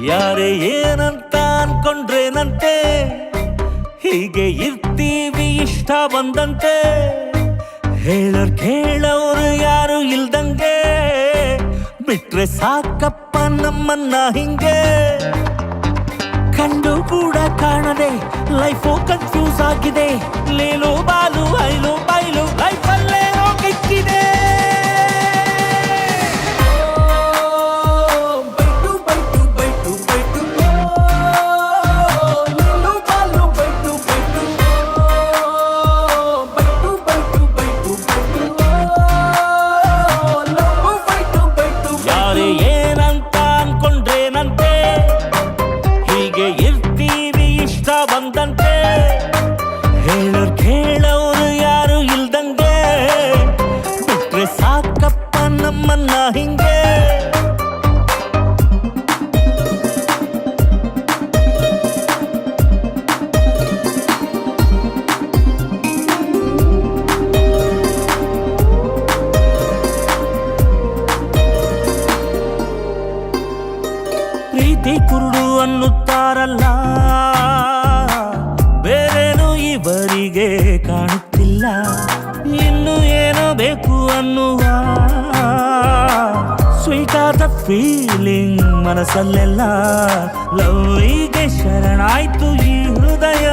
ಯಾರೇ ಏನಂತ ಅನ್ಕೊಂಡ್ರೇನಂತೆ, ಹೀಗೆ ಇರ್ತೀವಿ ಇಷ್ಟ ಬಂದಂತೆ. ಹೇಳೋರ್ ಕೇಳೋರು ಯಾರು ಇಲ್ದಂಗೆ, ಬಿಟ್ರೆ ಸಾಕಪ್ಪ ನಮ್ಮನ್ನ ಹಿಂಗೆ. ಕಂಡು ಕೂಡ ಕಾಣದೆ ಲೈಫು ಕನ್ಫ್ಯೂಸ್ ಆಗಿದೆ. ಲೇಲು ಬಾಲು ಐಲು ಬೈಲು ಲೈಫಲ್ಲೇ ಹೋಗಿಕ್ಕಿದೆ. ಯಾರೇ ಏನಂತ ಅನ್ಕೊಂಡ್ರೇನಂತೆ, ಹೀಗೆ ಇರ್ತೀವಿ ಇಷ್ಟ ಬಂದಂತೆ. ಹೇಳೋರ್ ಕೇಳೋರು ಯಾರು ಇಲ್ದಂಗೆ, ಬಿಟ್ರೆ ಸಾಕಪ್ಪ ನಮ್ಮನ್ನ ಹಿಂಗೆ. ಪ್ರೀತಿ ಕುರುಡು ಅನ್ನುತ್ತಾರಲ್ಲ, ಬೇರೇನು ಇವರಿಗೆ ಕಾಣುತ್ತಿಲ್ಲ. ಇನ್ನು ಏನೋ ಬೇಕು ಅನ್ನುವ ಸ್ವೀಟ್ ಆದ ಫೀಲಿಂಗ್ ಮನಸ್ಸಲ್ಲೆಲ್ಲ. ಲವ್ವಿಗೆ ಶರಣಾಯ್ತು ಈ ಹೃದಯ,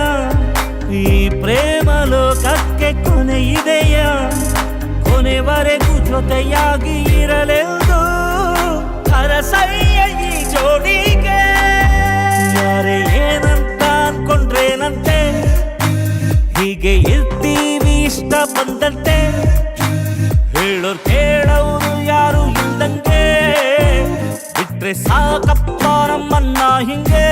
ಈ ಪ್ರೇಮ ಲೋಕಕ್ಕೆ ಕೊನೆ ಇದೆಯ. ಕೊನೆವರೆಗೂ ಜೊತೆಯಾಗಿ ಇರಲೆಂದು ಹರಸಯ್ಯ ಈ ಜೋಡಿಗೆ. ಯಾರೇ ಏನಂತ ಅನ್ಕೊಂಡ್ರೇನಂತೆ, ಹೀಗೆ ಇರ್ತೀವಿ ಇಷ್ಟ ಬಂದಂತೆ. ಹೇಳೋರ್ ಕೇಳೋರು ಯಾರು ಇಲ್ದಂಗೆ, ಬಿಟ್ರೆ ಸಾಕಪ್ಪ ನಮ್ಮನ್ನ ಹಿಂಗೆ.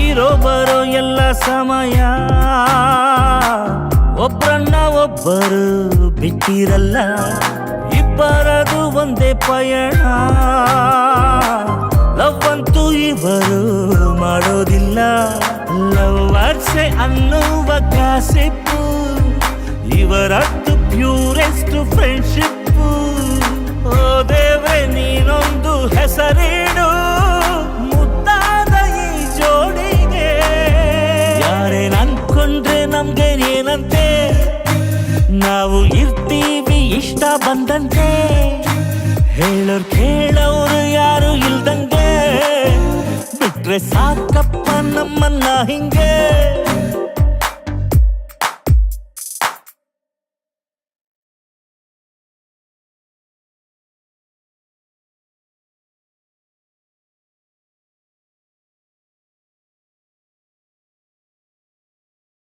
ಇರೋ ಬರೋ ಎಲ್ಲ ಸಮಯ ಒಬ್ರನ್ನ ಒಬ್ಬರು ಬಿಟ್ಟಿರಲ್ಲ. ಇಬ್ಬರದು ಒಂದೇ ಪಯಣ, ಲವ್ ಅಂತೂ ಇವರು ಮಾಡೋದಿಲ್ಲ. ಲವ್ವರ್ಸೆ ಅನ್ನುವ ಗಾಸಿಪ್ಪು, ಇವರದ್ದು ಪ್ಯೂರೆಸ್ಟ್ ಫ್ರೆಂಡ್ಶಿಪ್ಪು. ಓ ದೇವ್ರೆ ನೀನೊಂದು ಹೆಸರಿಡು ಮುದ್ದಾದ ಈ ಜೋಡಿಗೆ. ಯಾರೇನ್ ಅನ್ಕೊಂಡ್ರೆ ನಮ್ಗೆ ಏನಂತೆ, ನಾವು ಇರ್ತೀವಿ ಇಷ್ಟ ಬಂದಂತೆ. ಹೇಳೋರ್ ಕೇಳೋರು ಯಾರು ಇಲ್ದಂಗೆ, ಬಿಟ್ರೆ ಸಾಕಪ್ಪ ನಮ್ಮನ್ನ ಹಿಂಗೆ.